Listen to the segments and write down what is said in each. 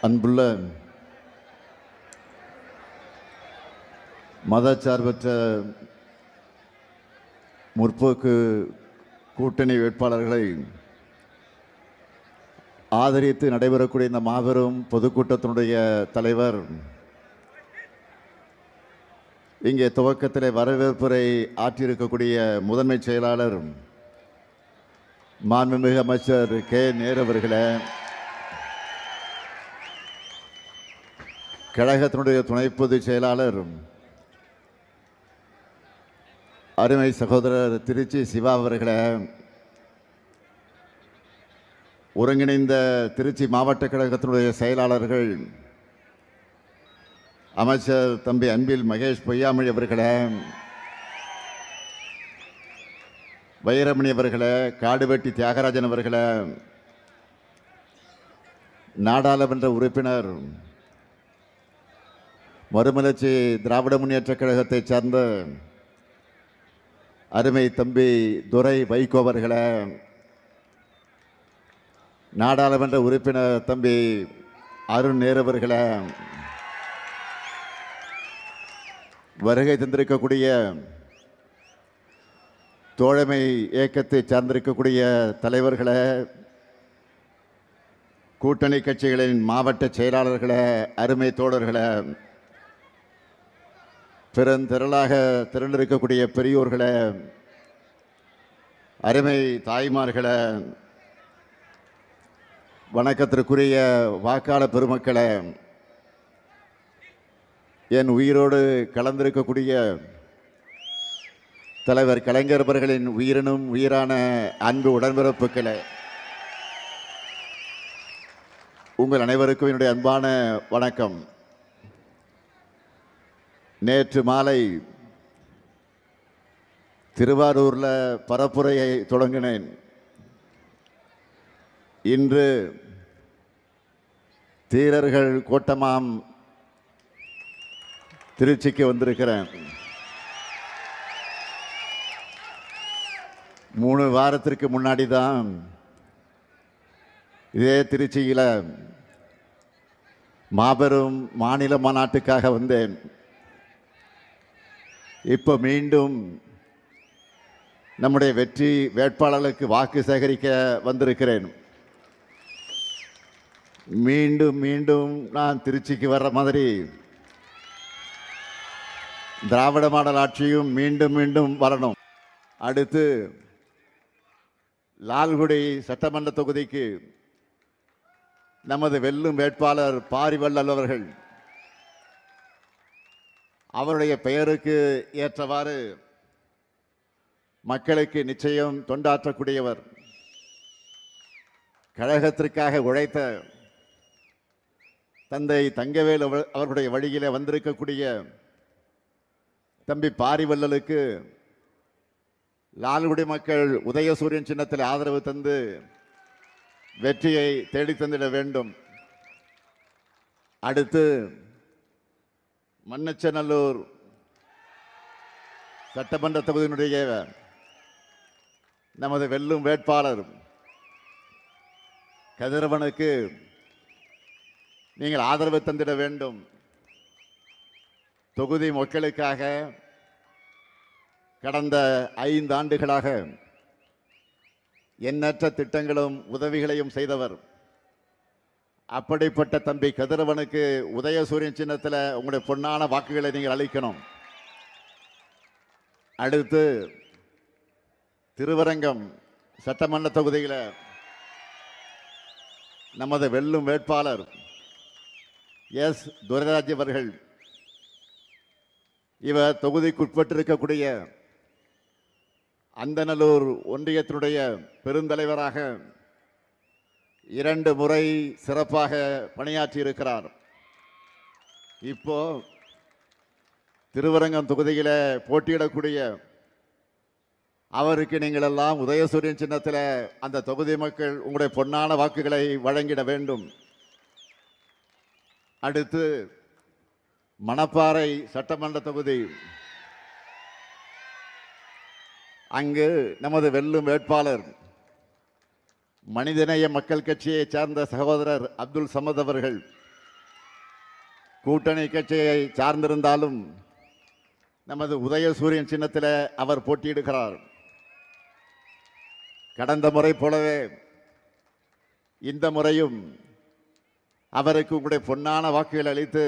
அன்புள்ள மதச்சார்பற்ற முற்போக்கு கூட்டணி வேட்பாளர்களை ஆதரித்து நடைபெறக்கூடிய இந்த மாபெரும் பொதுக்கூட்டத்தினுடைய தலைவர் இங்கே துவக்கத்தில் வரவேற்புரை ஆற்றியிருக்கக்கூடிய முதன்மை செயலாளர் மாண்புமிகு அமைச்சர் கே நேரு அவர்களே, கழகத்தினுடைய துணை பொதுச் செயலாளர் அருமை சகோதரர் திருச்சி சிவா அவர்களே, ஒருங்கிணைந்த திருச்சி மாவட்ட கழகத்தினுடைய செயலாளர்கள் அமைச்சர் தம்பி அன்பில் மகேஷ் பொய்யாமொழி அவர்களே, வைரமணி அவர்களே, காடுவெட்டி தியாகராஜன் அவர்களே, நாடாளுமன்ற உறுப்பினர் மறுமலர்ச்சி திராவிட முன்னேற்ற கழகத்தைச் சார்ந்த அருமை தம்பி துரை வைகோ அவர்களே, நாடாளுமன்ற உறுப்பினர் தம்பி அருண் நேரு அவர்களே, வருகை தந்திருக்கக்கூடிய தோழமை இயக்கத்தை சார்ந்திருக்கக்கூடிய தலைவர்களே, கூட்டணி கட்சிகளின் மாவட்ட செயலாளர்களே, அருமை தோழர்களே, பெருந்திரளாக திரண்டிருக்கக்கூடிய பெரியோர்களே, அருமை தாய்மார்களே, வணக்கத்திற்குரிய வாக்காளர் பெருமக்களே, என் உயிரோடு கலந்திருக்கக்கூடிய தலைவர் கலைஞர் அவர்களின் உயிரினும் உயிரான அன்பு உடன்பிறப்புகளே, உங்கள் அனைவருக்கும் என்னுடைய அன்பான வணக்கம். நேற்று மாலை திருவாரூரில் பரப்புரையை தொடங்கினேன். இன்று தீரர்கள் கூட்டமாம் திருச்சிக்கு வந்திருக்கிறேன். 3 வாரத்திற்கு முன்னாடி தான் இதே திருச்சியில் மாபெரும் மாநில மாநாட்டுக்காக வந்தேன். இப்போ மீண்டும் நம்முடைய வெற்றி வேட்பாளர்களுக்கு வாக்கு சேகரிக்க வந்திருக்கிறேன். மீண்டும் மீண்டும் நான் திருச்சிக்கு வர்ற மாதிரி திராவிட மாடல் ஆட்சியும் மீண்டும் மீண்டும் வரணும். அடுத்து லால்குடி சட்டமன்ற தொகுதிக்கு நமது வெல்லும் வேட்பாளர் பாரிவள்ளல் அவர்கள் அவருடைய பெயருக்கு ஏற்றவாறு மக்களுக்கு நிச்சயம் தொண்டாற்றக்கூடியவர். கழகத்திற்காக உழைத்த தந்தை தங்கவேல் அவர்களுடைய வழியிலே வந்திருக்கக்கூடிய தம்பி பாரிவள்ளலுக்கு லால்குடி மக்கள் உதயசூரியன் சின்னத்தில் ஆதரவு தந்து வெற்றியை தேடி தந்திட வேண்டும். அடுத்து மண்ணச்சநல்லூர் சட்டமன்ற தொகுதியினுடைய நமது வெல்லும் வேட்பாளர் கதிரவனுக்கு நீங்கள் ஆதரவு தந்திட வேண்டும். தொகுதி மக்களுக்காக கடந்த 5 ஆண்டுகளாக எண்ணற்ற திட்டங்களும் உதவிகளையும் செய்தவர். அப்படிப்பட்ட தம்பி கதிரவனுக்கு உதயசூரியன் சின்னத்தில் உங்களுடைய பொன்னான வாக்குகளை நீங்கள் அளிக்கணும். அடுத்து திருவரங்கம் சட்டமன்ற தொகுதியில் நமது வெல்லும் வேட்பாளர் எஸ் துரைராஜ் அவர்கள், இவர் தொகுதிக்குட்பட்டிருக்கக்கூடிய அந்தநல்லூர் ஒன்றியத்தினுடைய பெருந்தலைவராக 2 முறை சிறப்பாக பணியாற்றி இருக்கிறார். இப்போ திருவரங்கம் தொகுதியில் போட்டியிடக்கூடிய அவருக்கு நீங்கள் எல்லாம் உதயசூரியன் சின்னத்தில் அந்த தொகுதி மக்கள் உங்களுடைய பொன்னான வாக்குகளை வழங்கிட வேண்டும். அடுத்து மணப்பாறை சட்டமன்ற தொகுதி, அங்கு நமது வெல்லும் வேட்பாளர் மனிதநேய மக்கள் கட்சியை சார்ந்த சகோதரர் அப்துல் சமத் அவர்கள் கூட்டணி கட்சியை சார்ந்திருந்தாலும் நமது உதயசூரியன் சின்னத்தில் அவர் போட்டியிடுகிறார். கடந்த முறை போலவே இந்த முறையும் அவருக்கு உங்களுடைய பொன்னான வாக்குகள் அளித்து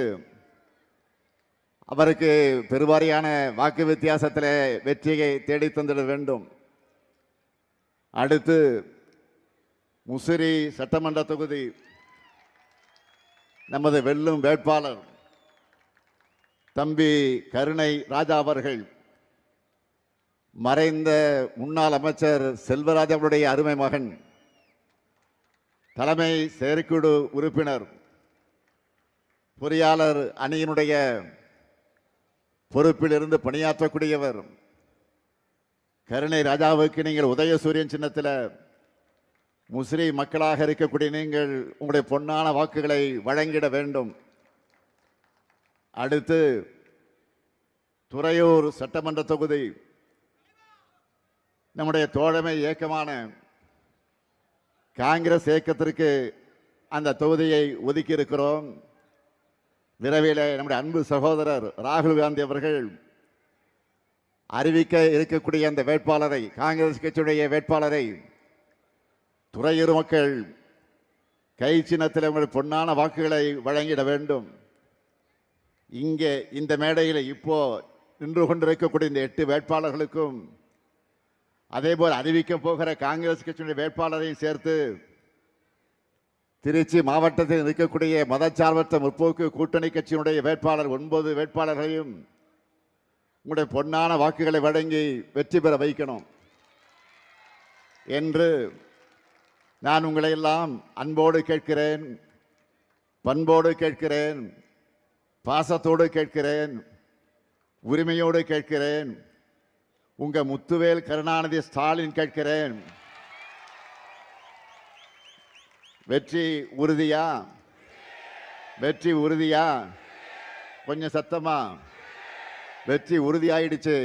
அவருக்கு பெருவாரியான வாக்கு வித்தியாசத்தில் வெற்றியை தேடி தந்திட வேண்டும். அடுத்து முசிறி சட்டமன்ற தொகுதி நமது வெல்லும் வேட்பாளர் தம்பி கருணை ராஜா அவர்கள் மறைந்த முன்னாள் அமைச்சர் செல்வராஜ் அவருடைய அருமை மகன், தலைமை செயற்குழு உறுப்பினர், பொறியாளர் அணியினுடைய பொறுப்பில் இருந்து பணியாற்றக்கூடியவர் கருணை ராஜாவுக்கு நீங்கள் உதயசூரியன் சின்னத்தில் முஸ்லிம் மக்களாக இருக்கக்கூடிய நீங்கள் உங்களுடைய பொன்னான வாக்குகளை வழங்கிட வேண்டும். அடுத்து துறையூர் சட்டமன்ற தொகுதி நம்முடைய தோழமை இயக்கமான காங்கிரஸ் இயக்கத்திற்கு அந்த தொகுதியை ஒதுக்கி இருக்கிறோம். விரைவில் நம்முடைய அன்பு சகோதரர் ராகுல் காந்தி அவர்கள் அறிவிக்க இருக்கக்கூடிய அந்த வேட்பாளரை, காங்கிரஸ் கட்சியுடைய வேட்பாளரை துறையூர் மக்கள் கை சின்னத்தில் உங்கள் பொன்னான வாக்குகளை வழங்கிட வேண்டும். இங்கே இந்த மேடையில் இப்போ நின்று கொண்டிருக்கக்கூடிய இந்த 8 வேட்பாளர்களுக்கும் அதேபோல் அறிவிக்க போகிற காங்கிரஸ் கட்சியுடைய வேட்பாளரையும் சேர்த்து திருச்சி மாவட்டத்தில் இருக்கக்கூடிய மதச்சார்பற்ற முற்போக்கு கூட்டணி கட்சியினுடைய வேட்பாளர் 9 வேட்பாளர்களையும் உங்களுடைய பொன்னான வாக்குகளை வழங்கி வெற்றி பெற வைக்கணும் என்று நான் உங்களை எல்லாம் அன்போடு கேட்கிறேன், பண்போடு கேட்கிறேன், பாசத்தோடு கேட்கிறேன், உரிமையோடு கேட்கிறேன். உங்க முத்துவேல் கருணாநிதி ஸ்டாலின் கேட்கிறேன். வெற்றி உறுதியா? வெற்றி உறுதியா? கொஞ்சம் சத்தமா. வெற்றி உறுதியாயிடுச்சு.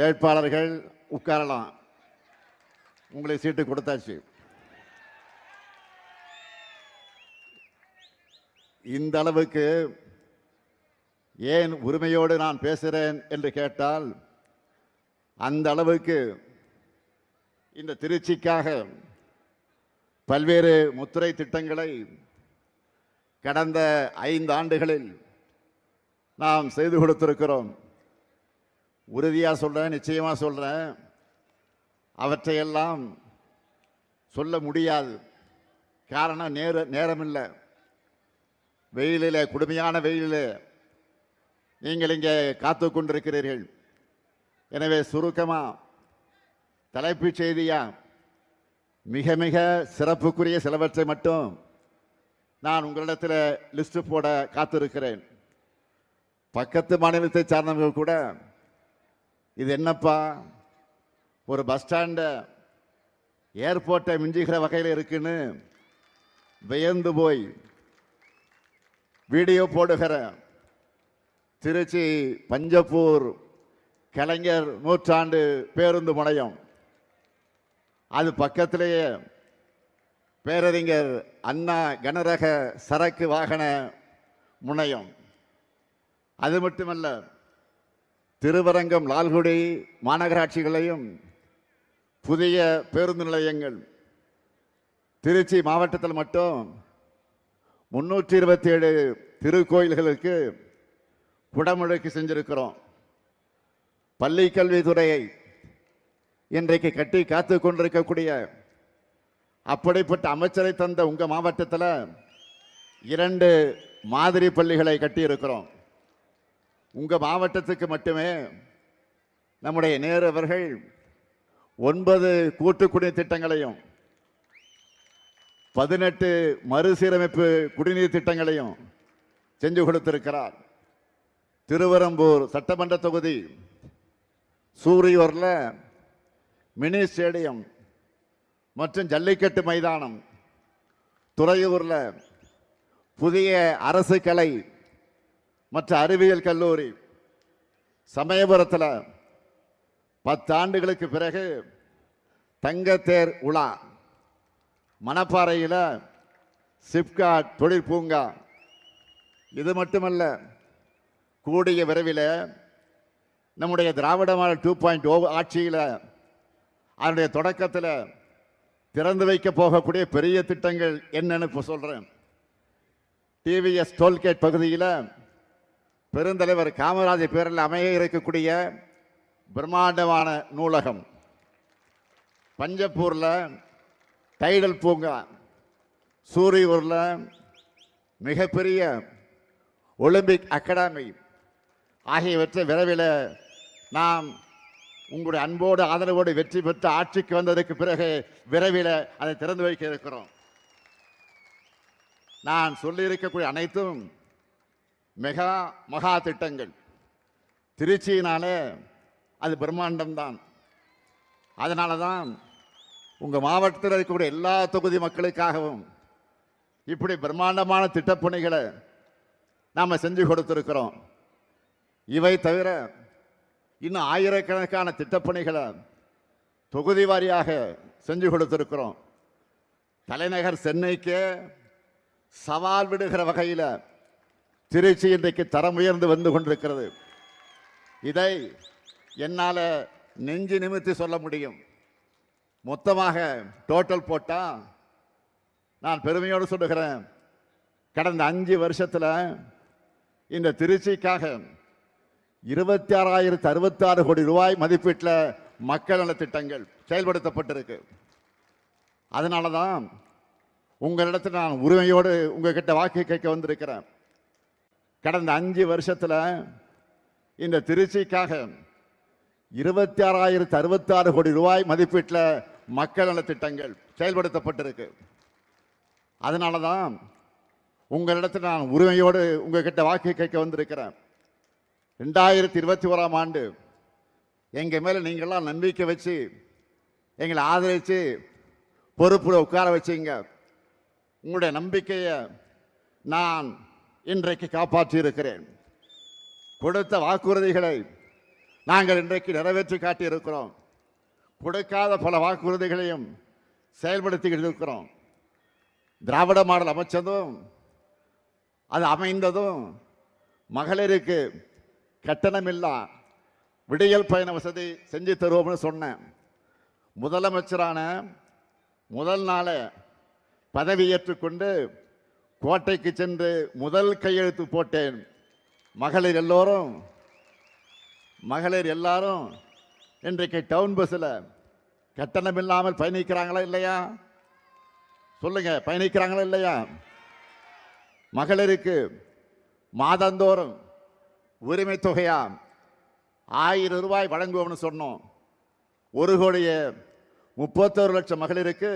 வேட்பாளர்கள் உட்காரலாம். உங்களுக்கு சீட்டு கொடுத்தாச்சு. இந்த அளவுக்கு ஏன் உரிமையோடு நான் பேசுகிறேன் என்று கேட்டால், அந்த அளவுக்கு இந்த திருச்சிக்காக பல்வேறு முத்திரை திட்டங்களை கடந்த 5 ஆண்டுகளில் நாம் செய்து கொடுத்திருக்கிறோம். உறுதியாக சொல்கிறேன், நிச்சயமாக சொல்கிறேன், அவற்றையெல்லாம் சொல்ல முடியாது. காரணம் நேரமில்லை. வெயிலில், கொடுமையான வெயிலில் நீங்கள் இங்கே காத்து கொண்டிருக்கிறீர்கள். எனவே சுருக்கமாக தலைப்புச் செய்தியா மிக மிக சிறப்புக்குரிய சிலவற்றை மட்டும் நான் உங்களிடத்தில் லிஸ்ட் போட காத்திருக்கிறேன். பக்கத்து மாநிலத்தை சார்ந்தவர்கள் கூட இது என்னப்பா ஒரு பஸ் ஸ்டாண்டை ஏர்போர்ட்டை மிஞ்சுகிற வகையில் இருக்குன்னு வியந்து போய் வீடியோ போடுகிற திருச்சி பஞ்சப்பூர் கலைஞர் நூற்றாண்டு பேருந்து முனையம், அது பக்கத்திலேயே பேரறிஞர் அண்ணா கனரக சரக்கு வாகன முனையம். அது மட்டுமல்ல, திருவரங்கம், லால்குடி மாநகராட்சிகளையும் புதிய பேருந்து நிலையங்கள். திருச்சி மாவட்டத்தில் மட்டும் 327 திருக்கோயில்களுக்கு குடமுழுக்கு செஞ்சிருக்கிறோம். பள்ளி கல்வித்துறையை இன்றைக்கு கட்டி காத்து கொண்டிருக்கக்கூடிய அப்படிப்பட்ட அமைச்சரை தந்த உங்கள் மாவட்டத்தில் 2 மாதிரி பள்ளிகளை கட்டியிருக்கிறோம். உங்கள் மாவட்டத்துக்கு மட்டுமே நம்முடைய நேரு அவர்கள் 9 கூட்டு குடிநீர் திட்டங்களையும் 18 மறுசீரமைப்பு குடிநீர் திட்டங்களையும் செஞ்சு கொடுத்திருக்கிறார். திருவரம்பூர் சட்டமன்ற தொகுதி சூரியூரில் மினி ஸ்டேடியம் மற்றும் ஜல்லிக்கட்டு மைதானம், துறையூரில் புதிய அரசு கலை மற்றும் அறிவியல் கல்லூரி, சமயபுரத்தில் 10 ஆண்டுகளுக்கு பிறகு தங்கத்தேர் உலா, மணப்பாறையில் சிப்காட் தொழிற்பூங்கா, இது மட்டுமல்ல, கூடிய விரைவில் நம்முடைய திராவிட மாடல் 2.0 ஆட்சியில் அதனுடைய தொடக்கத்தில் திறந்து வைக்க போகக்கூடிய பெரிய திட்டங்கள் என்னன்னு இப்போ சொல்றேன். டிவிஎஸ் டோல்கேட் பகுதியில் பெருந்தலைவர் காமராஜர் பேரில் அமைய இருக்கக்கூடிய பிரம்மாண்டமான நூலகம், பஞ்சப்பூர்ல டைடல் பூங்கா, சூரியூர்ல மிகப்பெரிய ஒலிம்பிக் அகாடமி ஆகியவற்றை விரைவில் நாம் உங்களுடைய அன்போடு ஆதரவோடு வெற்றி பெற்று ஆட்சிக்கு வந்ததற்கு பிறகு விரைவில் அதை திறந்து வைக்க இருக்கிறோம். நான் சொல்லியிருக்கக்கூடிய அனைத்தும் மகா திட்டங்கள். திருச்சியினாலே அது பிரம்மாண்டம் தான். அதனால தான் உங்கள் மாவட்டத்தில் இருக்கக்கூடிய எல்லா தொகுதி மக்களுக்காகவும் இப்படி பிரம்மாண்டமான திட்டப்பணிகளை நாம் செஞ்சு கொடுத்துருக்கிறோம். இவை தவிர இன்னும் ஆயிரக்கணக்கான திட்டப்பணிகளை தொகுதி வாரியாக செஞ்சு கொடுத்திருக்கிறோம். தலைநகர் சென்னைக்கு சவால் விடுகிற வகையில் திருச்சி இன்றைக்கு தரம் உயர்ந்து வந்து கொண்டிருக்கிறது. இதை என்னால் நெஞ்சு நிமிர்த்தி சொல்ல முடியும். மொத்தமாக டோட்டல் போட்டால் நான் பெருமையோடு சொல்லுகிறேன், கடந்த 5 வருஷத்தில் இந்த திருச்சிக்காக 26,066 கோடி ரூபாய் மதிப்பீட்டில் மக்கள் நல திட்டங்கள் செயல்படுத்தப்பட்டிருக்கு. அதனால தான் உங்களிடத்தில் நான் உரிமையோடு உங்ககிட்ட வாக்கு கேட்க வந்திருக்கிறேன். கடந்த 5 வருஷத்தில் இந்த திருச்சிக்காக 26,066 கோடி ரூபாய் மதிப்பீட்டில் மக்கள் நல திட்டங்கள் செயல்படுத்தப்பட்டிருக்கு. அதனால தான் உங்களிடத்தில் நான் உரிமையோடு உங்ககிட்ட வாக்கு கேட்க வந்திருக்கிறேன். 2021ஆம் ஆண்டு எங்கள் மேலே நீங்கள்லாம் நம்பிக்கை வச்சு எங்களை ஆதரித்து பொறுப்பில் உட்கார வச்சிங்க. உங்களுடைய நம்பிக்கையை நான் இன்றைக்கு காப்பாற்றி இருக்கிறேன். கொடுத்த வாக்குறுதிகளை நாங்கள் இன்றைக்கு நிறைவேற்றி காட்டியிருக்கிறோம். கொடுக்காத பல வாக்குறுதிகளையும் செயல்படுத்திக்கிட்டு இருக்கிறோம். திராவிட மாடல் அமைச்சதும் அது அமைந்ததும் மகளிருக்கு கட்டணமில்லா விடியல் பயண வசதி செஞ்சு தருவோம்னு சொன்னேன். முதலமைச்சரான முதல் நாளே பதவியேற்றுக்கொண்டு கோட்டைக்கு சென்று முதல் கையெழுத்து போட்டேன். மகளிர் எல்லாரும் இன்றைக்கு டவுன் பஸ்ஸில் கட்டணம் இல்லாமல் பயணிக்கிறாங்களா இல்லையா? சொல்லுங்க, பயணிக்கிறாங்களா இல்லையா? மகளிருக்கு மாதந்தோறும் உரிமை தொகையா 1000 ரூபாய் வழங்குவோம்னு சொன்னோம். 1,31,00,000 மகளிருக்கு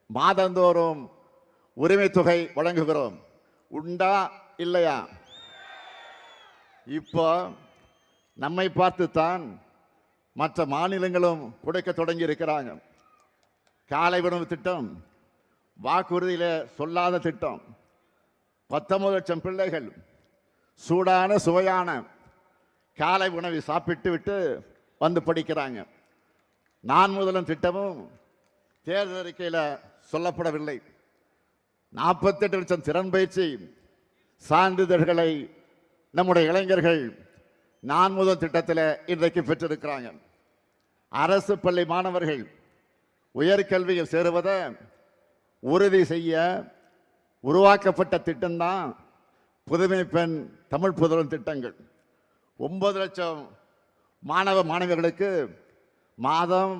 மாதந்தோறும் உரிமை தொகை வழங்குகிறோம். உண்டா இல்லையா? இப்போ நம்மை பார்த்துத்தான் மற்ற மாநிலங்களும் கொடுக்க தொடங்கி இருக்கிறாங்க. காலை உணவு திட்டம் வாக்குறுதியில் சொல்லாத திட்டம். 19 லட்சம் பிள்ளைகள் சூடான சுவையான காலை உணவை சாப்பிட்டு விட்டு வந்து படிக்கிறாங்க. நான் முதலும் திட்டமும் தேர்தல் அறிக்கையில் சொல்லப்படவில்லை. 48 லட்சம் திறன் பயிற்சி சான்றிதழ்களை நம்முடைய இளைஞர்கள் நான் முதல் திட்டத்தில் இன்றைக்கு பெற்றிருக்கிறாங்க. அரசு பள்ளி மாணவர்கள் உயர்கல்வியில் சேருவதை உறுதி செய்ய உருவாக்கப்பட்ட திட்டம்தான் புதுமை பெண் தமிழ் புதல்வன் திட்டங்கள். 9 லட்சம் மாணவ மாணவிகளுக்கு மாதம்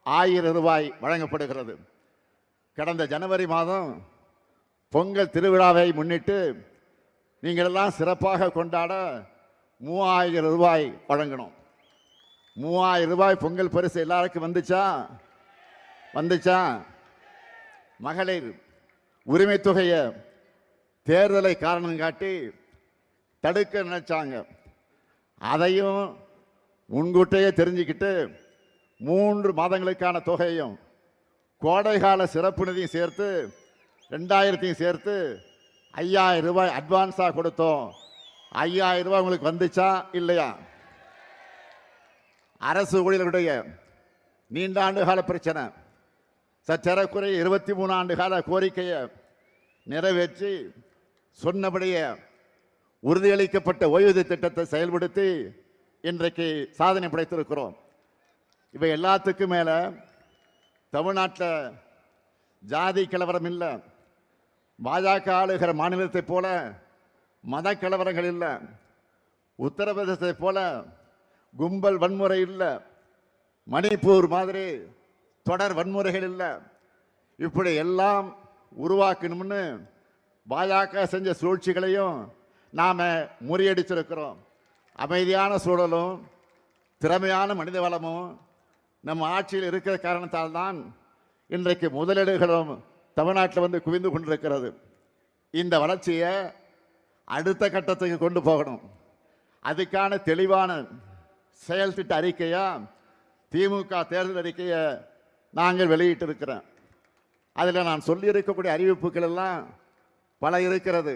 1000 ரூபாய் வழங்கப்படுகிறது. கடந்த ஜனவரி மாதம் பொங்கல் திருவிழாவை முன்னிட்டு நீங்கள் எல்லாம் சிறப்பாக கொண்டாட 3000 ரூபாய் வழங்கணும். 3000 ரூபாய் பொங்கல் பரிசு எல்லாருக்கும் வந்துச்சா? மகளிர் உரிமை தொகையை தேர்தலை காரணம் காட்டி தடுக்க நினைச்சாங்க. அதையும் முன்கூட்டியே தெரிஞ்சுக்கிட்டு 3 மாதங்களுக்கான தொகையும் கோடைகால சிறப்பு நிதியும் சேர்த்து 2000 சேர்த்து 5000 ரூபாய் அட்வான்ஸாக கொடுத்தோம். 5000 ரூபாய் உங்களுக்கு வந்துச்சா இல்லையா? அரசு ஊழியர்களுடைய நீண்ட ஆண்டு கால பிரச்சனை, சற்றேறக்குறைய 23 ஆண்டு கால கோரிக்கையை நிறைவேற்றி சொன்னபடியே உறுதியளிக்கப்பட்ட ஓய்வூதிய திட்டத்தை செயல்படுத்தி இன்றைக்கு சாதனை படைத்திருக்கிறோம். இவை எல்லாத்துக்கும் மேல தமிழ்நாட்டில் ஜாதி கலவரம் இல்லை, பாஜக ஆளுகிற மாநிலத்தை போல மத கலவரங்கள் இல்லை, உத்தரப்பிரதேசத்தை போல கும்பல் வன்முறை இல்லை, மணிப்பூர் மாதிரி தொடர் வன்முறைகள் இல்லை. இப்படி எல்லாம் உருவாக்கணும்னு பாஜக செஞ்ச சூழ்ச்சிகளையும் நாம முறியடிச்சிருக்கிறோம். அமைதியான சூழலும் திறமையான மனித வளமும் நம்ம ஆட்சியில் இருக்கிற காரணத்தால் தான் இன்றைக்கு முதலீடுகளும் தமிழ்நாட்டில் வந்து குவிந்து கொண்டிருக்கிறது. இந்த வளர்ச்சியை அடுத்த கட்டத்துக்கு கொண்டு போகணும். அதுக்கான தெளிவான செயல் திட்ட அறிக்கையா திமுக தேர்தல் அறிக்கையை நாங்கள் வெளியிட்டிருக்கிறோம். அதில் நான் சொல்லியிருக்கக்கூடிய அறிவிப்புகள் எல்லாம் பல இருக்கிறது.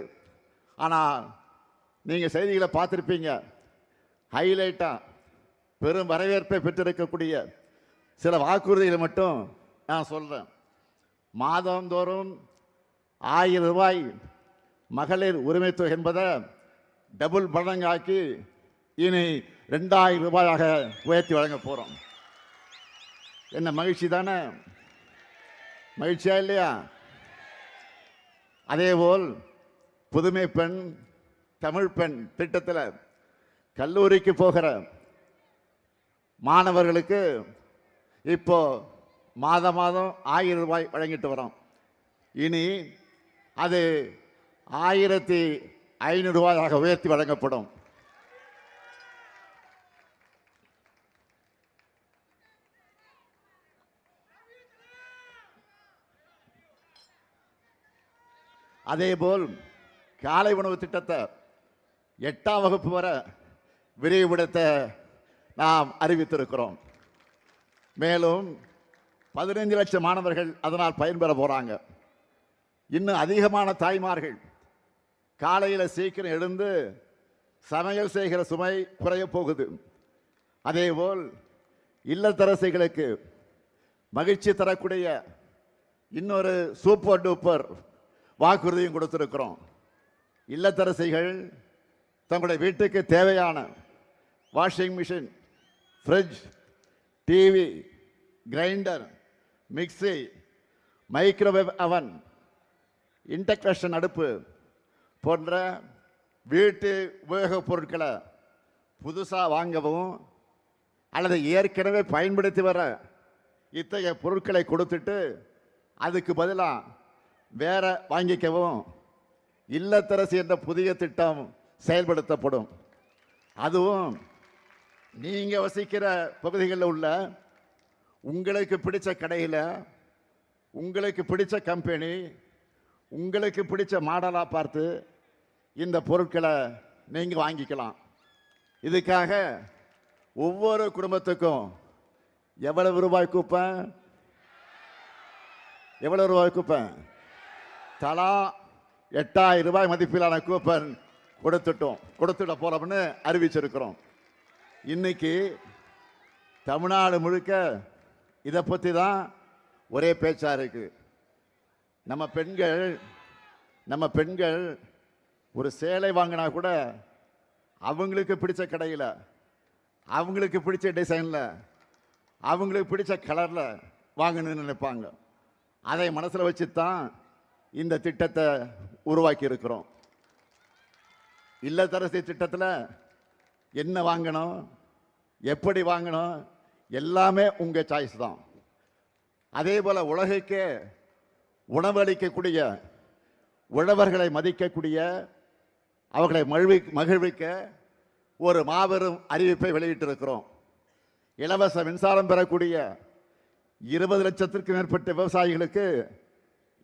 ஆனால் நீங்கள் செய்திகளை பார்த்துருப்பீங்க. ஹைலைட்டாக பெரும் வரவேற்பை பெற்றிருக்கக்கூடிய சில வாக்குறுதிகளை மட்டும் நான் சொல்கிறேன். மாதந்தோறும் 1000 ரூபாய் மகளிர் உரிமை தொகை என்பதை டபுள் மடங்காக்கி இனி 2000 ரூபாயாக உயர்த்தி வழங்க போகிறோம். என்ன மகிழ்ச்சி தானே? மகிழ்ச்சியா இல்லையா? அதேபோல் புதுமை பெண் தமிழ் பெண் திட்டத்தில் கல்லூரிக்கு போகிற மாணவர்களுக்கு இப்போ மாதம் 1000 ரூபாய் வழங்கிட்டு வரோம். இனி அது 1500 ரூபாயாக உயர்த்தி வழங்கப்படும். அதேபோல் காலை உணவு திட்டத்தை 8ஆம் வகுப்பு வரை விரிவுபடுத்த நாம் அறிவித்திருக்கிறோம். மேலும் 15 லட்சம் மாணவர்கள் அதனால் பயன்பெற போறாங்க. இன்னும் அதிகமான தாய்மார்கள் காலையில் சீக்கிரம் எழுந்து சமையல் செய்கிற சுமை குறைய போகுது. அதேபோல் இல்லத்தரசிகளுக்கு மகிழ்ச்சி தரக்கூடிய இன்னொரு சூப்பர் டூப்பர் வாக்குறுதியும் கொடுத்திருக்கிறோம். இல்லத்தரசிகள் தங்களுடைய வீட்டுக்கு தேவையான washing machine, fridge, TV, grinder, mixie, microwave அவன், இண்டக்ஷன் அடுப்பு போன்ற வீட்டு உபயோகப் பொருட்களை புதுசாக வாங்கவும் அல்லது ஏற்கனவே பயன்படுத்தி வர இத்தகைய பொருட்களை கொடுத்துட்டு அதுக்கு பதிலாக வேற வாங்கிக்கவும் இல்லத்தரசி என்ற புதிய திட்டம் செயல்படுத்தப்படும். அதுவும் நீங்கள் வசிக்கிற பகுதிகளில் உள்ள உங்களுக்கு பிடிச்ச கடையில் உங்களுக்கு பிடிச்ச கம்பெனி உங்களுக்கு பிடிச்ச மாடலாக பார்த்து இந்த பொருட்களை நீங்கள் வாங்கிக்கலாம். இதுக்காக ஒவ்வொரு குடும்பத்துக்கும் எவ்வளவு ரூபாய் கூப்பன்? எவ்வளவு ரூபாய் கூப்பன்? தலா 8000 ரூபாய் மதிப்பிலான கூப்பன் கொடுத்துட போறோம்னு அறிவிச்சிருக்கிறோம். இன்னைக்கு தமிழ்நாடு முழுக்க இதை பற்றி தான் ஒரே பேச்சா இருக்கு. நம்ம பெண்கள் ஒரு சேலை வாங்கினா கூட அவங்களுக்கு பிடிச்ச கடையில் அவங்களுக்கு பிடிச்ச டிசைனில் அவங்களுக்கு பிடிச்ச கலரில் வாங்கணும்னு நினைப்பாங்க. அதை மனசில் வச்சு தான் இந்த திட்டத்தை உருவாக்கி இருக்கிறோம். இல்லத்தரசி திட்டத்தில் என்ன வாங்கணும், எப்படி வாங்கணும், எல்லாமே உங்கள் சாய்ஸ் தான். அதே போல் உலகுக்கே உணவளிக்கக்கூடிய, உழவர்களை மதிக்கக்கூடிய, அவர்களை மகிழ்விக்க ஒரு மாபெரும் அறிவிப்பை வெளியிட்டிருக்கிறோம். இலவச மின்சாரம் பெறக்கூடிய 20 லட்சத்திற்கும் மேற்பட்ட விவசாயிகளுக்கு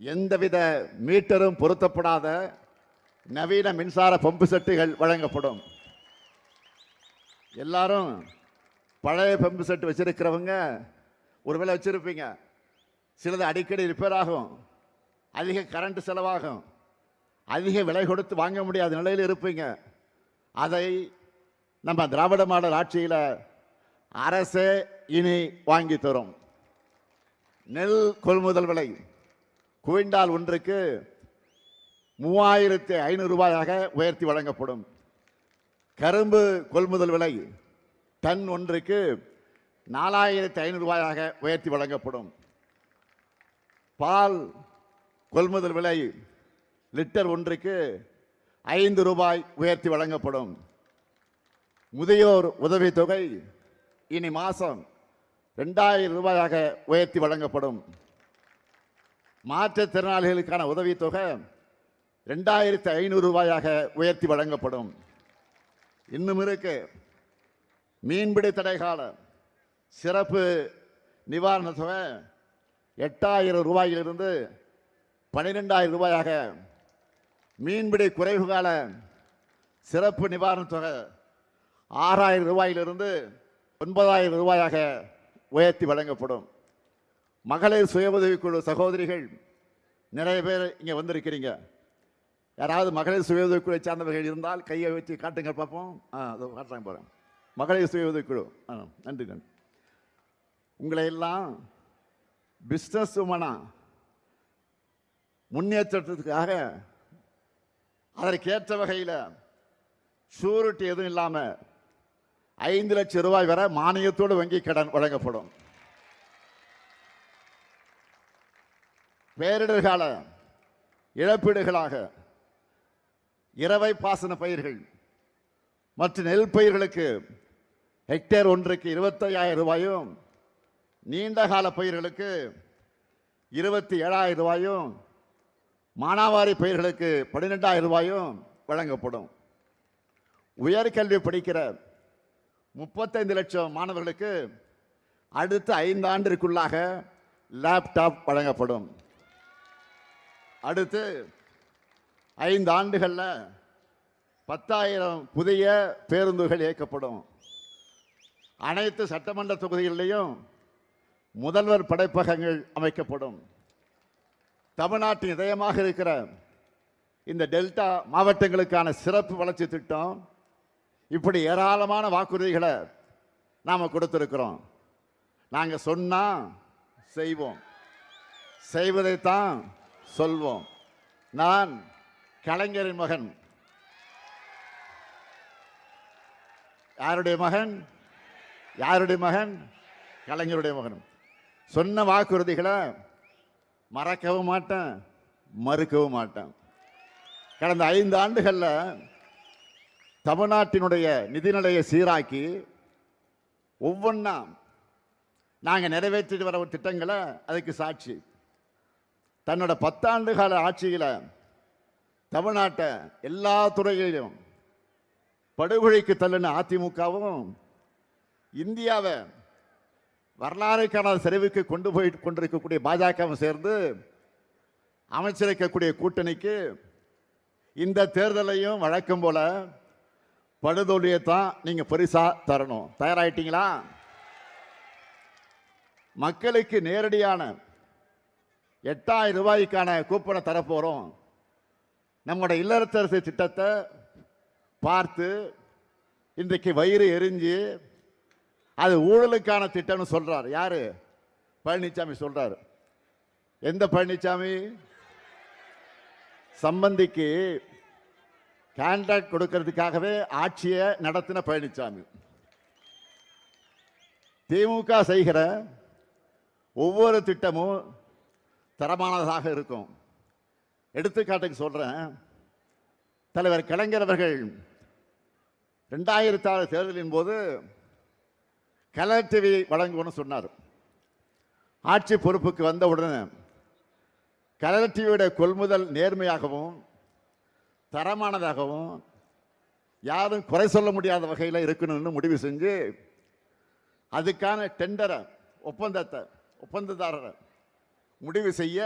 எந்தவித மீட்டரும் பொருத்தப்படாத நவீன மின்சார பம்பு செட்டுகள் வழங்கப்படும். எல்லாரும் பழைய பம்பு செட்டு வச்சிருக்கிறவங்க ஒருவேளை வச்சிருப்பீங்க. சிலது அடிக்கடி ரிப்பேர் ஆகும், அதிக கரண்ட் செலவாகும், அதிக விலை கொடுத்து வாங்க முடியாத நிலையில் இருப்பீங்க. அதை நம்ம திராவிட மாடல் ஆட்சியில் அரசே இனி வாங்கி தரும். நெல் கொள்முதல் விலை குவிண்டால் ஒன்றுக்கு 3500 ரூபாயாக உயர்த்தி வழங்கப்படும். கரும்பு கொள்முதல் விலை டன் ஒன்றுக்கு 4500 ரூபாயாக உயர்த்தி வழங்கப்படும். பால் கொள்முதல் விலை லிட்டர் ஒன்றுக்கு 5 ரூபாய் உயர்த்தி வழங்கப்படும். முதியோர் உதவித்தொகை இனி மாதம் 2000 ரூபாயாக உயர்த்தி வழங்கப்படும். மாற்றுத்திறனாளிகளுக்கான உதவித்தொகை 2500 ரூபாயாக உயர்த்தி வழங்கப்படும். இன்னும் இருக்கு, மீன்பிடி தடைகால சிறப்பு நிவாரண தொகை 8000 ரூபாயிலிருந்து 12000 ரூபாயாக, மீன்பிடி குறைவு கால சிறப்பு நிவாரண தொகை 6000 ரூபாயிலிருந்து 9000 ரூபாயாக உயர்த்தி வழங்கப்படும். மகளிர் சுய உதவிக்குழு சகோதரிகள் நிறைய பேர் இங்கே வந்திருக்கிறீங்க. யாராவது மகளிர் சுய உதவிக்குழு சார்ந்தவர்கள் இருந்தால் கையை வச்சு காட்டுங்க பார்ப்போம். காட்டுறாங்க போகிறேன். மகளிர் சுய உதவிக்குழு, நன்றி நன்றி. உங்களை எல்லாம் பிஸ்னஸ் உமனா முன்னேற்றத்துக்காக அதற்கேற்ற வகையில் ஷூரிட்டி எதுவும் இல்லாமல் 5 லட்சம் ரூபாய் வரை மானியத்தோடு வங்கி கடன் வழங்கப்படும். பேரிடர் கால இழப்பீடுகளாக இரவை பாசன பயிர்கள் மற்றும் நெல் பயிர்களுக்கு ஹெக்டேர் ஒன்றுக்கு 25000 ரூபாயும், நீண்ட கால பயிர்களுக்கு 27000 ரூபாயும், மானாவாரி பயிர்களுக்கு 12000 ரூபாயும் வழங்கப்படும். உயர்கல்வி படிக்கிற 35 லட்சம் மாணவர்களுக்கு அடுத்த 5 ஆண்டிற்குள்ளாக லேப்டாப் வழங்கப்படும். அடுத்து 5 ஆண்டுகளில் 10,000 புதிய பேருந்துகள் இயக்கப்படும். அனைத்து சட்டமன்ற தொகுதிகளிலையும் முதல்வர் படைப்பகங்கள் அமைக்கப்படும். தமிழ்நாட்டின் இதயமாக இருக்கிற இந்த டெல்டா மாவட்டங்களுக்கான சிறப்பு வளர்ச்சி திட்டம், இப்படி ஏராளமான வாக்குறுதிகளை நாம் கொடுத்திருக்கிறோம். நாங்கள் சொன்னா செய்வோம், செய்வதைத்தான் சொல்வோம். நான் கலைஞரின் மகன். யாருடைய மகன்? யாருடைய மகன்? கலைஞருடைய மகன். சொன்ன வாக்குறுதிகளை மறக்கவும் மாட்டேன், மறுக்கவும் மாட்டேன். கடந்த 5 ஆண்டுகளில் தமிழ்நாட்டினுடைய நிதிநிலையை சீராக்கி ஒவ்வொன்றா நாங்கள் நிறைவேற்றிட்டு வர திட்டங்களை அதுக்கு சாட்சி. தன்னோட 10 ஆண்டு கால ஆட்சியில் தமிழ்நாட்டை எல்லா துறைகளிலும் படுகொலைக்கு தள்ளின அதிமுகவும் இந்தியாவை வரலாறு காணாத சரிவுக்கு கொண்டு போய் கொண்டிருக்கக்கூடிய பாஜகவும் சேர்ந்து அமைச்சிருக்கக்கூடிய கூட்டணிக்கு இந்த தேர்தலையும் வழக்கம் போல படுதோல்வியை தான் நீங்க பரிசா தரணும். தயாராயிட்டீங்களா? மக்களுக்கு நேரடியான 8000 ரூபாய்க்கான கூப்பனை தரப்போறோம். நம்முடைய இல்லத்தரசு திட்டத்தை பார்த்து இன்றைக்கு வயிறு எரிஞ்சு அது ஊழலுக்கான திட்டம்னு சொல்றாரு. யாரு? பழனிசாமி சொல்றாரு. எந்த பழனிசாமி? சம்பந்திக்கு கான்ட்ராக்ட் கொடுக்கிறதுக்காகவே ஆட்சியை நடத்தின பழனிசாமி. திமுக செய்கிற ஒவ்வொரு திட்டமும் தரமானதாக இருக்கும். எடுத்துக்காட்டுக்கு சொல்றேன். தலைவர் கலைஞர் அவர்கள் 2006 தேர்தலின் போது கலர் டிவி வழங்குவோன்னு சொன்னார். ஆட்சி பொறுப்புக்கு வந்த உடனே கலர் டிவியோட கொள்முதல் நேர்மையாகவும் தரமானதாகவும் யாரும் குறை சொல்ல முடியாத வகையில் இருக்கணும்னு முடிவு செஞ்சு அதுக்கான டெண்டரை ஒப்பந்ததாரரை முடிவு செய்ய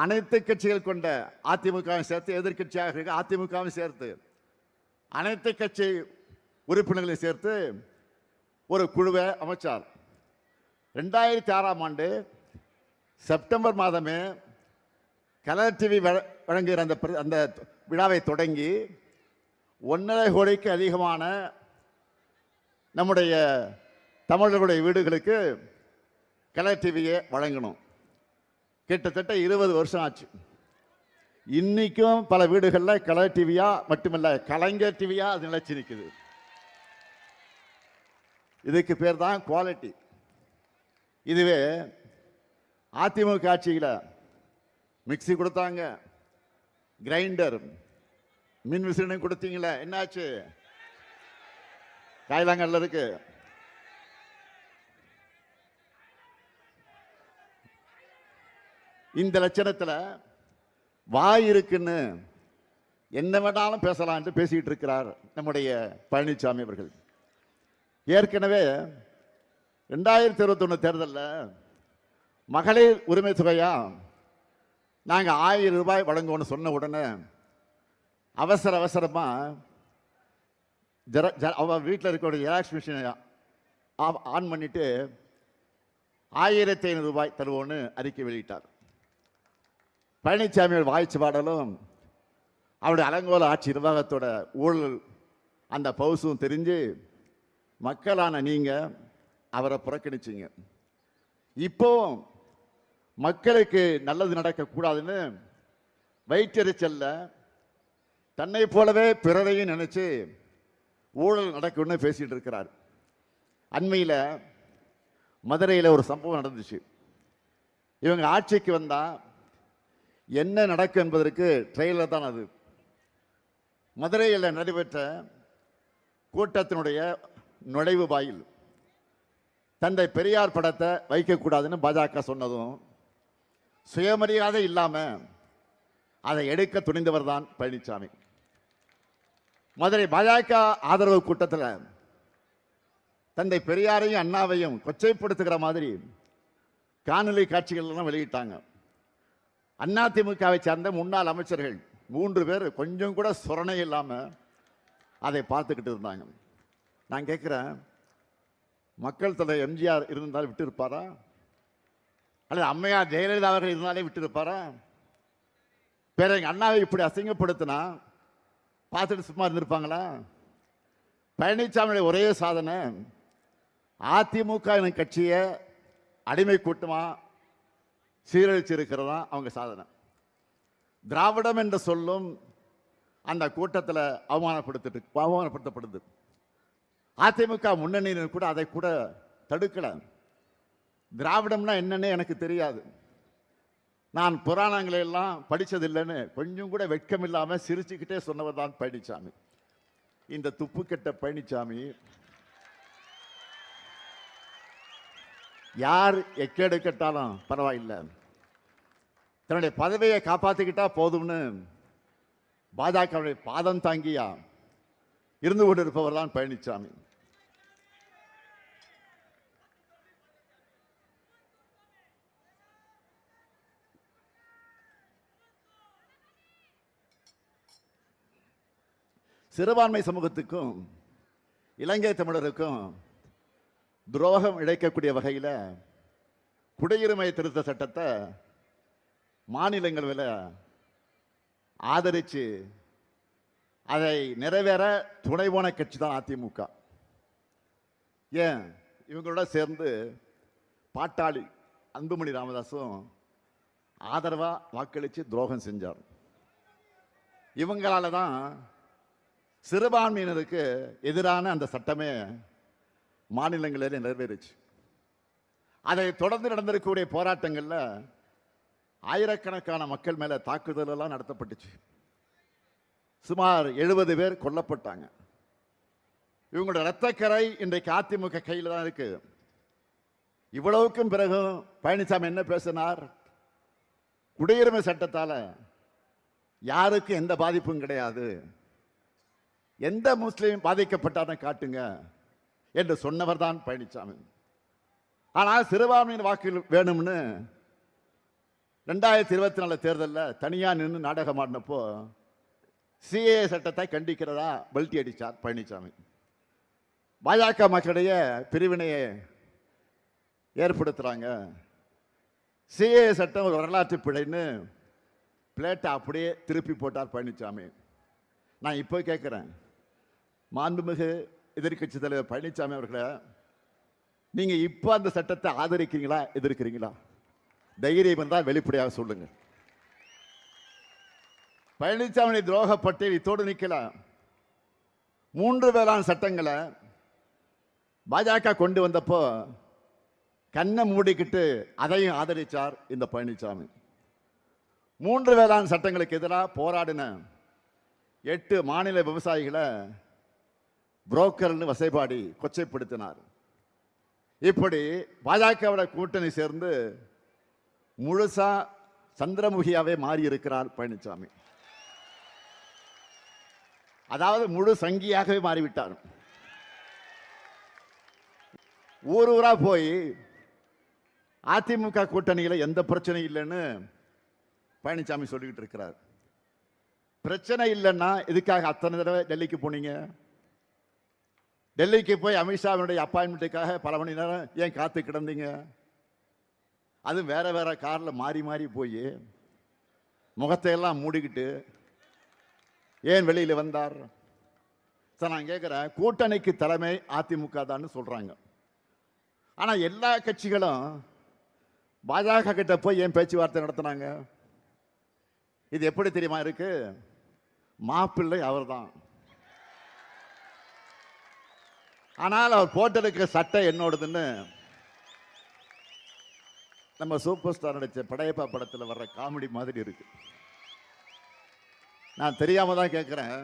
அனைத்து கட்சிகள் கொண்ட அதிமுகவும் சேர்த்து, எதிர்கட்சியாக இருக்க அதிமுகவும் சேர்த்து, அனைத்து கட்சி உறுப்பினர்களை சேர்த்து ஒரு குழுவை அமைச்சார். 2006ஆம் ஆண்டு செப்டம்பர் மாதமே கலர் டிவி வழங்குகிற அந்த விழாவை தொடங்கி 1.5 கோடிக்கு அதிகமான நம்முடைய தமிழர்களுடைய வீடுகளுக்கு கலர் டிவியை வழங்கணும். கிட்டத்தட்ட 20 வருஷம் ஆச்சு. இன்னைக்கும் பல வீடுகளில் கலர் டிவியா மட்டுமல்ல கலைஞர் டிவியா அது நிலைச்சு நிற்குது. இதுக்கு பேர் தான் குவாலிட்டி. இதுவே அதிமுக ஆட்சியில் மிக்சி கொடுத்தாங்க, கிரைண்டர், மின் விசிறி கொடுத்தீங்களே, என்னாச்சு? காயிலாங்கல்ல இருக்கு. இந்த லட்சணத்தில் வாய் இருக்குன்னு என்ன வேணாலும் பேசலாம் என்று பேசிட்டு இருக்கிறார் நம்முடைய பழனிசாமி அவர்கள். ஏற்கனவே 2021 தேர்தலில் மகளிர் உரிமை தொகையா நாங்கள் 1000 ரூபாய் வழங்குவோம்னு சொன்ன உடனே அவசரமா அவ வீட்டில் இருக்க ஜெராக்ஸ் மிஷினை ஆன் பண்ணிட்டு 1500 ரூபாய் தருவோன்னு அறிக்கை வெளியிட்டார். பழனிசாமியோட வாய்ச்சி பாடலும் அவருடைய அலங்கோல ஆட்சி நிர்வாகத்தோட ஊழல் அந்த பவுசும் தெரிஞ்சு மக்களான நீங்க அவரை புறக்கணிச்சிங்க. இப்போ மக்களுக்கு நல்லது நடக்கக்கூடாதுன்னு வயிற்றெரிச்சல்ல தன்னை போலவே பிறரையும் நினைச்சு ஊழல் நடக்கும்னு பேசிட்டு இருக்கிறார். அண்மையில் மதுரையில் ஒரு சம்பவம் நடந்துச்சு. இவங்க ஆட்சிக்கு வந்தா என்ன நடக்கும் என்பதற்கு ட்ரெயிலர் தான் அது. மதுரையில் நடைபெற்ற கூட்டத்தினுடைய நுழைவு வாயில் தந்தை பெரியார் படத்தை வைக்கக்கூடாதுன்னு பாஜக சொன்னதும் சுயமரியாதை இல்லாமல் அதை எடுக்க துணிந்தவர் தான் பழனிசாமி. மதுரை பாஜக ஆதரவு கூட்டத்தில் தந்தை பெரியாரையும் அண்ணாவையும் கொச்சைப்படுத்துகிற மாதிரி காணொலி காட்சிகள் வெளியிட்டாங்க. அதிமுகவை சேர்ந்த முன்னாள் அமைச்சர்கள் 3 பேர் கொஞ்சம் கூட சொரணை இல்லாமல் அதை பார்த்துக்கிட்டு இருந்தாங்க. நான் கேட்குறேன், மக்கள் தலைவர் எம்ஜிஆர் இருந்தாலும் விட்டு இருப்பாரா? அல்லது அம்மையார் ஜெயலலிதா அவர்கள் இருந்தாலே விட்டு இருப்பாரா? வேற எங்கள் அண்ணாவை இப்படி அசிங்கப்படுத்தினா பார்த்துட்டு சும்மா இருந்திருப்பாங்களா? பழனிசாமியுடைய ஒரே சாதனை அதிமுக எனும் கட்சியை அடிமை கூட்டமாக சீரழிச்சிருக்கிறதா அவங்க சாதனை. திராவிடம் என்ற சொல்லும் அந்த கூட்டத்தில் அவமானப்படுத்தப்படுது. அதிமுக முன்னணியினர் கூட அதை கூட தடுக்கல. திராவிடம்னா என்னன்னு எனக்கு தெரியாது, நான் புராணங்களை எல்லாம் படித்ததில்லைன்னு கொஞ்சம் கூட வெட்கம் இல்லாமல் சிரிச்சுக்கிட்டே சொன்னவர் தான் பழனிசாமி. இந்த துப்பு கெட்ட பழனிசாமி யார் எக்கேடு கெட்டாலும் பரவாயில்லை, தன்னுடைய பதவியை காப்பாற்றிக்கிட்டா போதும்னு பாஜகவுடைய பாதம் தாங்கியா இருந்து கொண்டிருப்பவர் தான் பழனிசாமி. சிறுபான்மை சமூகத்துக்கும் இலங்கை தமிழருக்கும் துரோகம் இழைக்கக்கூடிய வகையில் குடியுரிமை திருத்த சட்டத்தை மாநிலங்களில் ஆதரித்து அதை நிறைவேற துணை போன கட்சி தான் அதிமுக. ஏன் இவங்களோட சேர்ந்து பாட்டாளி அன்புமணி ராமதாஸும் ஆதரவாக வாக்களித்து துரோகம் செஞ்சார். இவங்களால தான் சிறுபான்மையினருக்கு எதிரான அந்த சட்டமே மாநிலங்களில் நிறைவேறிச்சு. அதை தொடர்ந்து நடந்திருக்கக்கூடிய போராட்டங்களில் ஆயிரக்கணக்கான மக்கள் மேலே தாக்குதல் எல்லாம் நடத்தப்பட்டுச்சு. சுமார் 70 பேர் கொல்லப்பட்டாங்க. இவங்களோட இரத்தக்கரை இன்றைக்கு அதிமுக கையில் தான் இருக்கு. இவ்வளவுக்கும் பிறகும் பழனிசாமி என்ன பேசினார்? குடியுரிமை சட்டத்தால் யாருக்கும் எந்த பாதிப்பும் கிடையாது, எந்த முஸ்லீம் பாதிக்கப்பட்டாலும் காட்டுங்க என்று சொன்னவர் தான் பழனிசாமி. ஆனால் சிறுபான்மையின் வாக்குகள் வேணும்னு 2024 தேர்தலில் தனியாக நின்று நாடகம் ஆடினப்போ சிஏ சட்டத்தை கண்டிக்கிறதா பல்டி அடித்தார் பழனிசாமி. பாஜக மக்களிடையே பிரிவினையை ஏற்படுத்துகிறாங்க, சிஏ சட்டம் ஒரு வரலாற்று பிழைன்னு பிளேட்டை அப்படியே திருப்பி போட்டார் பழனிசாமி. நான் இப்போ கேட்குறேன், மாண்புமிகு எதிர்கட்சி தலைவர் பழனிசாமி அவர்களை, நீங்க இப்போ அந்த சட்டத்தை ஆதரிக்கிறீங்களா எதிர்க்கிறீங்களா? தைரியம் இருந்தால் வெளிப்படையாக சொல்லுங்க. பழனிசாமி துரோக பட்டியல் இத்தோடு நிற்கல. 3 வேளாண் சட்டங்களை பாஜக கொண்டு வந்தப்போ கண்ணை மூடிக்கிட்டு அதையும் ஆதரிச்சார் இந்த பழனிசாமி. 3 வேளாண் சட்டங்களுக்கு எதிராக போராடின 8 மாநில விவசாயிகளை புரோக்கர்னு வசைபாடி கொச்சைப்படுத்தினார். இப்படி பாஜகவோட கூட்டணி சேர்ந்து முழுசா சந்திரமுகியாவே மாறி இருக்கிறார் பழனிசாமி. அதாவது முழு சங்கியாகவே மாறிவிட்டார். ஊர் ஊரா போய் அதிமுக கூட்டணியில எந்த பிரச்சனையும் இல்லைன்னு பழனிசாமி சொல்லிக்கிட்டு இருக்கிறார். பிரச்சனை இல்லைன்னா இதுக்காக அத்தனை தடவை டெல்லிக்கு போனீங்க? டெல்லிக்கு போய் அமித்ஷாவினுடைய அப்பாயின்மெண்ட்டுக்காக பல மணி நேரம் ஏன் காத்து கிடந்தீங்க? அது வேற வேற கார்ல மாறி மாறி போய் முகத்தை எல்லாம் மூடிக்கிட்டு ஏன் வெளியில வந்தார்? சார், நான் கேட்கிறேன், கூட்டணிக்கு தலைமை அதிமுக தான் சொல்றாங்க. ஆனா எல்லா கட்சிகளும் பாஜக கிட்ட போய் ஏன் பேச்சுவார்த்தை நடத்தினாங்க? இது எப்படி தெரியுமா இருக்கு? மாப்பிள்ளை அவர்தான். ஆனால் அவர் போட்டிருக்க சட்டை என்னோடதுன்னு நம்ம சூப்பர் ஸ்டார் நடிச்ச படையப்பா படத்தில் வர்ற காமெடி மாதிரி இருக்கு. நான் தெரியாம தான் கேட்கிறேன்,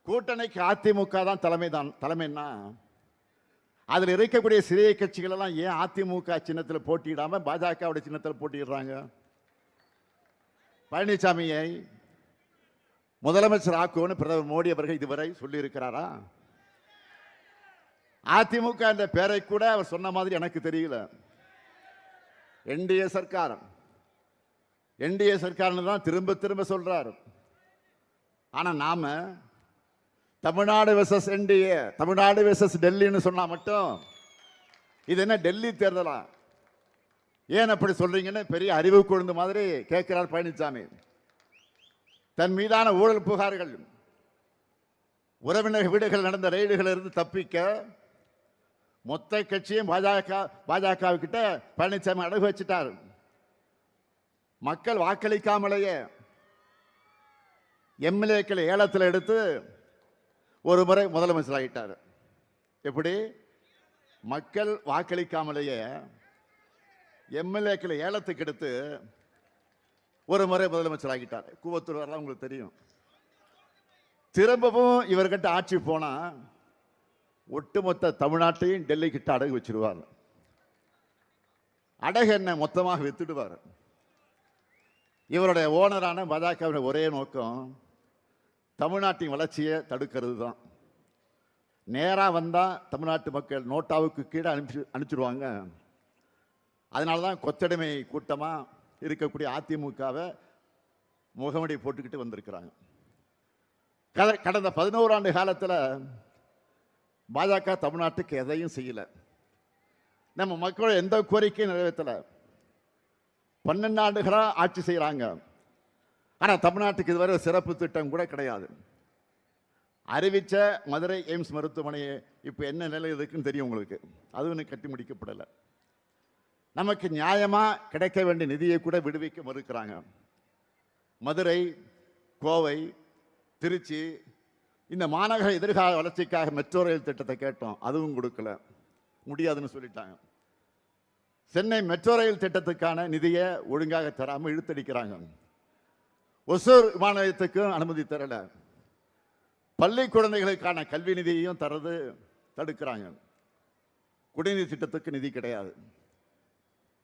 கூட்டணிக்கு அதிமுக தான் தலைமைன்னா அதில் இருக்கக்கூடிய சிறிய கட்சிகள் எல்லாம் ஏன் அதிமுக சின்னத்தில் போட்டியிடாம பாஜகவுடைய சின்னத்தில் போட்டியிடுறாங்க? பழனிசாமியை முதலமைச்சர் ஆக்குவோன்னு பிரதமர் மோடி அவர்கள் இதுவரை சொல்லி இருக்கிறாரா? அதிமுக என்ற பெயரை கூட அவர் சொன்ன மாதிரி எனக்கு தெரியல. என்டிஏ சர்க்கார் தான் திரும்ப திரும்ப சொல்றார். ஆனா நாம Tamil Nadu versus NDA, Tamil Nadu versus டெல்லின்னு சொன்னா மட்டும் இது என்ன டெல்லி தேர்தலா? ஏன் அப்படி சொல்றீங்கன்னு பெரிய அறிவு கொழுந்து மாதிரி கேட்கிறார் பழனிசாமி. தன் மீதான ஊழல் புகார்கள், உறவினர் வீடுகள் நடந்த ரெய்டுகள் இருந்து தப்பிக்க மொத்த கட்சியும் பாஜக கிட்ட பழனிசாமி அடகு வச்சிட்டார். மக்கள் வாக்களிக்காமலேயே எம்எல்ஏக்களை ஏலத்தில் எடுத்து ஒரு முறை முதலமைச்சர் ஆகிட்டார். எப்படி? மக்கள் வாக்களிக்காமலேயே எம்எல்ஏக்களை ஏலத்துக்கு எடுத்து ஒரு முறை முதலமைச்சர் ஆகிட்டார். கூவத்தூர் வரலாம் உங்களுக்கு தெரியும். திரும்பவும் இவர்கிட்ட ஆட்சி போனா ஒட்டுமொத்த தமிழ்நாட்டையும் டெல்லி கிட்ட அடகு வச்சிருவார். அடகு என்ன மொத்தமாக வித்துடுவார். இவருடைய ஓனரான பாஜகவின் ஒரே நோக்கம் தமிழ்நாட்டின் வளர்ச்சியை தடுக்கிறது தான். நேராக வந்தால் தமிழ்நாட்டு மக்கள் நோட்டாவுக்கு கீழே அனுப்பிச்சிடுவாங்க. அதனால தான் கொத்தடிமை கூட்டமாக இருக்கக்கூடிய அதிமுகவை முகமடி போட்டுக்கிட்டு வந்திருக்கிறாங்க. கடந்த 11 ஆண்டு காலத்தில் பாஜக தமிழ்நாட்டுக்கு எதையும் செய்யலை. நம்ம மக்களோட எந்த கோரிக்கையும் நிறைவேற்றலை. 12 ஆண்டுகளாக ஆட்சி செய்கிறாங்க. ஆனால் தமிழ்நாட்டுக்கு இதுவரை சிறப்பு திட்டம் கூட கிடையாது. அறிவித்த மதுரை எய்ம்ஸ் மருத்துவமனையை இப்போ என்ன நிலை இருக்குன்னு தெரியும் உங்களுக்கு. அதுவும் கட்டி முடிக்கப்படலை. நமக்கு நியாயமாக கிடைக்க வேண்டிய நிதியை கூட விடுவிக்க மறுக்கிறாங்க. மதுரை, கோவை, திருச்சி இந்த மாநகர எதிர்கால வளர்ச்சிக்காக மெட்ரோ ரயில் திட்டத்தை கேட்டோம், அதுவும் கொடுக்கல, முடியாதுன்னு சொல்லிட்டாங்க. சென்னை மெட்ரோ ரயில் திட்டத்துக்கான நிதியை ஒழுங்காக தராமல் இழுத்தடிக்கிறாங்க. ஒசூர் விமான நிலையத்துக்கும் அனுமதி தரல. பள்ளி குழந்தைகளுக்கான கல்வி நிதியையும் தரது தடுக்கிறாங்க. குடிநீர் திட்டத்துக்கு நிதி கிடையாது.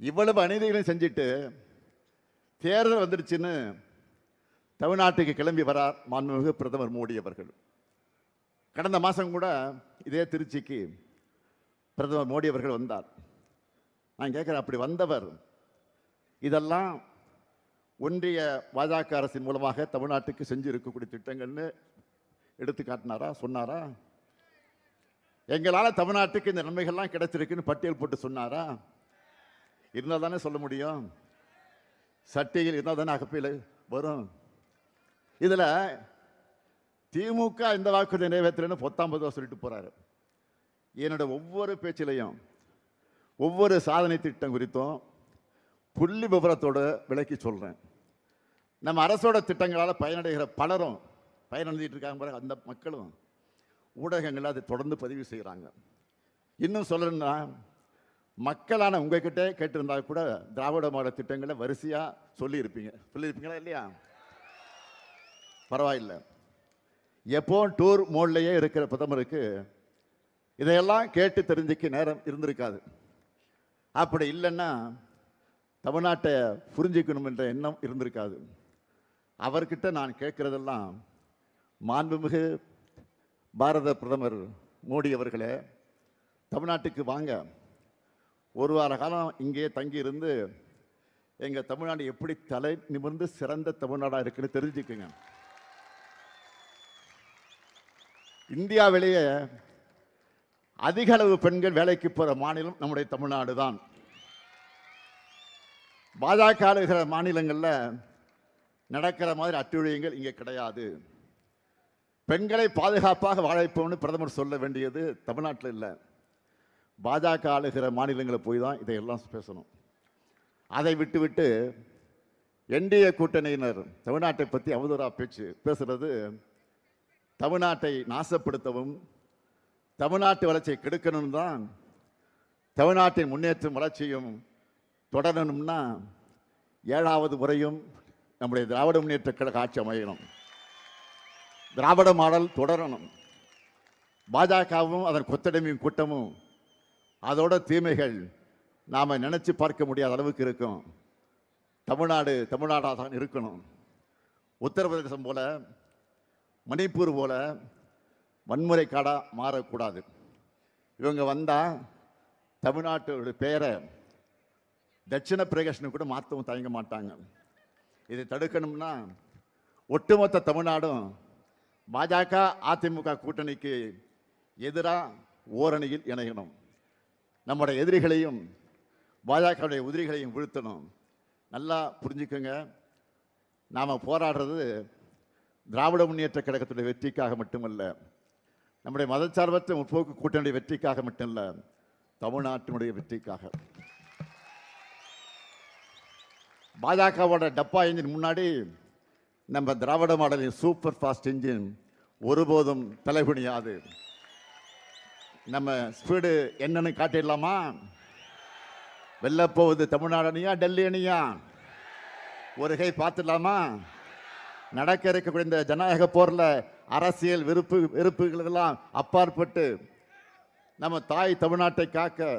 இவ்வளவு அநீதிகளையும் செஞ்சுட்டு தேர்தல் வந்துடுச்சுன்னு தமிழ்நாட்டுக்கு கிளம்பி வரார் மாண்புமிகு பிரதமர் மோடி அவர்கள். கடந்த மாதம் கூட இதே திருச்சிக்கு பிரதமர் மோடி அவர்கள் வந்தார். நான் கேட்குறேன், அப்படி வந்தவர் இதெல்லாம் ஒன்றிய பாஜக அரசின் மூலமாக தமிழ்நாட்டுக்கு செஞ்சு இருக்கக்கூடிய திட்டங்கள்னு எடுத்து காட்டினாரா, சொன்னாரா? எங்களால் தமிழ்நாட்டுக்கு இந்த நன்மைகள்லாம் கிடைச்சிருக்குன்னு பட்டியல் போட்டு சொன்னாரா? இருந்தால் தானே சொல்ல முடியும். சட்டையில் இருந்தால் தானே அகப்பையில் வரும். இதில் திமுக இந்த வாக்குறுதி நிறைவேற்றலன்னு 19 சொல்லிட்டு போறாரு. என்னோட ஒவ்வொரு பேச்சிலையும் ஒவ்வொரு சாதனை திட்டம் குறித்தும் புள்ளி விவரத்தோடு விளக்கி சொல்றேன். நம்ம அரசோட திட்டங்களால் பயனடைகிற பலரும் பயனடைஞ்சிட்டு இருக்காங்க பாருங்க. அந்த மக்களும் ஊடகங்களில் அதை தொடர்ந்து பதிவு செய்கிறாங்க. இன்னும் சொல்லணும்னா மக்களான உங்ககிட்ட கேட்டிருந்தா கூட திராவிட மாடல் திட்டங்களை வரிசையாக சொல்லியிருப்பீங்களா இல்லையா? பரவாயில்லை. எப்போ டூர் மோட்லேயே இருக்கிற பிரதமருக்கு இதையெல்லாம் கேட்டு தெரிஞ்சுக்க நேரம் இருந்திருக்காது. அப்படி இல்லைன்னா தமிழ்நாட்டை புரிஞ்சிக்கணும் என்ற எண்ணம் இருந்திருக்காது. அவர்கிட்ட நான் கேட்குறதெல்லாம், மாண்புமிகு பாரத பிரதமர் மோடி அவர்களே, தமிழ்நாட்டுக்கு வாங்க, ஒரு வார காலம் இங்கே தங்கி இருந்து எங்கள் தமிழ்நாடு எப்படி தலை நிமிர்ந்து சிறந்த தமிழ்நாடாக இருக்குன்னு தெரிஞ்சுக்குங்க. இந்தியாவிலேயே அதிக அளவு பெண்கள் வேலைக்கு போகிற மாநிலம் நம்முடைய தமிழ்நாடு தான். பாஜக ஆளுகிற மாநிலங்களில் நடக்கிற மாதிரி அட்டுழியங்கள் இங்கே கிடையாது. பெண்களை பாதுகாப்பாக வாழ வைப்போம்னு பிரதமர் சொல்ல வேண்டியது தமிழ்நாட்டில் இல்லை, பாஜக ஆளுகிற மாநிலங்களை போய் தான் இதையெல்லாம் பேசணும். அதை விட்டு என்டிஏ கூட்டணியினர் தமிழ்நாட்டை பற்றி அவதூறா பேசுறது தமிழ்நாட்டை நாசப்படுத்தவும் தமிழ்நாட்டு வளர்ச்சியை கெடுக்கணும் தான். தமிழ்நாட்டின் முன்னேற்றம் வளர்ச்சியும் தொடரணும்னா 7வது முறையும் நம்முடைய திராவிட முன்னேற்ற கழக ஆட்சி அமையணும், திராவிட மாடல் தொடரணும். பாஜகவும் அதன் கொத்தடிமையும் கூட்டமும் அதோட தீமைகள் நாம் நினைச்சு பார்க்க முடியாத அளவுக்கு இருக்கும். தமிழ்நாடாக தான் இருக்கணும். உத்தரப்பிரதேசம் போல, மணிப்பூர் போல வன்முறை காடாக மாறக்கூடாது. இவங்க வந்தால் தமிழ்நாட்டோட பேரை தட்சிண பிரதேசன்னு கூட மாற்றவும் தயங்க மாட்டாங்க. இதை தடுக்கணும்னா ஒட்டுமொத்த தமிழ்நாடும் பாஜக அதிமுக கூட்டணிக்கு எதிராக ஓரணியில் இணையணும். நம்முடைய எதிரிகளையும் பாஜகவுடைய உதிரிகளையும் வீழ்த்தணும். நல்லா புரிஞ்சுக்கோங்க, நாம் போராடுறது திராவிட முன்னேற்ற கழகத்துடைய வெற்றிக்காக மட்டுமல்ல, நம்முடைய மதச்சார்பற்ற முற்போக்கு கூட்டணியுடைய வெற்றிக்காக மட்டுமல்ல, தமிழ்நாட்டினுடைய வெற்றிக்காக. பாஜகவோட டப்பா இன்ஜின் முன்னாடி நம்ம திராவிட மாடலின் சூப்பர் ஃபாஸ்ட் இன்ஜின் ஒருபோதும் தலைகுனியாது. நம்ம ஸ்பீடு என்னன்னு காட்டிடலாமா? வெல்ல போகுது தமிழ்நாடு அணியா டெல்லி அணியா? ஒரு கை பார்த்துடலாமா? நடக்க இருக்கக்கூடிய இந்த ஜனநாயக போரில் அரசியல் வெறுப்புகளெல்லாம் அப்பாற்பட்டு நம்ம தாய் தமிழ்நாட்டை காக்க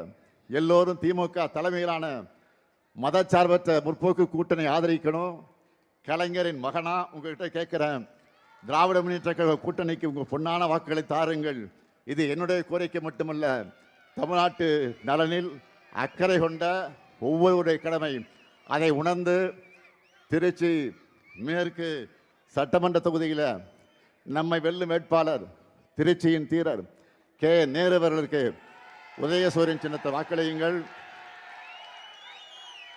எல்லோரும் திமுக தலைமையிலான மதச்சார்பற்ற முற்போக்கு கூட்டணி ஆதரிக்கணும். கலைஞரின் மகனா உங்ககிட்ட கேட்குறேன், திராவிட முன்னேற்ற கழக கூட்டணிக்கு உங்கள் பொன்னான வாக்குகளை தாருங்கள். இது என்னுடைய கோரிக்கை மட்டுமல்ல, தமிழ்நாட்டு நலனில் அக்கறை கொண்ட ஒவ்வொருடைய கடமை. அதை உணர்ந்து திருச்சி மேற்கு சட்டமன்ற தொகுதியில் நம்மை வெல்லும் வேட்பாளர் திருச்சியின் தீரர் கே நேரு அவர்களுக்கு உதயசூரியன் சின்னத்தை வாக்களியுங்கள்.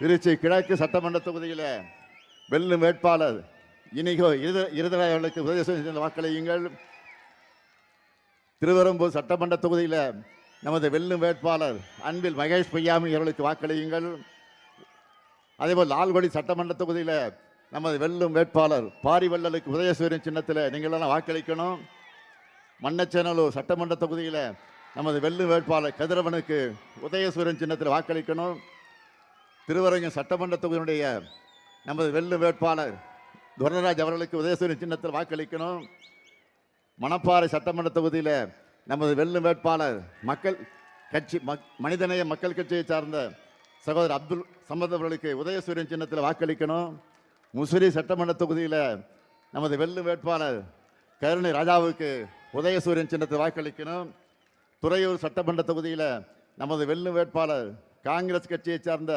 திருச்சி கிழக்கு சட்டமன்ற தொகுதியில் வெல்லும் வேட்பாளர் இனிகோ இருதராய் அவர்களுக்கு உதயசூரியன் சின்னத்தை வாக்களியுங்கள். திருவெரும்பூர் சட்டமன்ற தொகுதியில் நமது வெல்லும் வேட்பாளர் அன்பில் மகேஷ் பொய்யாமி அவர்களுக்கு வாக்களியுங்கள். அதேபோல் லால்குடி சட்டமன்ற தொகுதியில் நமது வெல்லும் வேட்பாளர் பாரிவள்ளலுக்கு உதயசூரியன் சின்னத்தில் நீங்களெல்லாம் வாக்களிக்கணும். மண்ணச்சேனலூர் சட்டமன்ற தொகுதியில் நமது வெல்லும் வேட்பாளர் கதிரவனுக்கு உதயசூரியன் சின்னத்தில் வாக்களிக்கணும். திருவரங்கம் சட்டமன்ற தொகுதியினுடைய நமது வெல்லும் வேட்பாளர் துரராஜ் அவர்களுக்கு உதயசூரியன் சின்னத்தில் வாக்களிக்கணும். மணப்பாறை சட்டமன்ற தொகுதியில் நமது வெல்லும் வேட்பாளர் மக்கள் கட்சி மனிதநேய மக்கள் கட்சியை சார்ந்த சகோதரர் அப்துல் சமத் அவர்களுக்கு உதயசூரியன் சின்னத்தில் வாக்களிக்கணும். முசிறி சட்டமன்ற தொகுதியில் நமது வெல்லும் வேட்பாளர் கருணை ராஜாவுக்கு உதயசூரியன் சின்னத்தில் வாக்களிக்கணும். துறையூர் சட்டமன்ற தொகுதியில் நமது வெல்லும் வேட்பாளர் காங்கிரஸ் கட்சியை சார்ந்த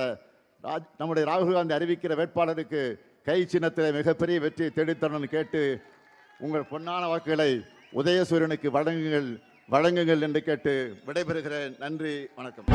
நம்முடைய ராகுல் காந்தி அறிவிக்கிற வேட்பாளருக்கு கை சின்னத்தில் மிகப்பெரிய வெற்றி தேடித்தரணும்னு கேட்டு உங்கள் பொன்னான வாக்குகளை உதயசூரியனுக்கு வழங்குங்கள் என்று கேட்டு விடைபெறுகிறேன். நன்றி, வணக்கம்.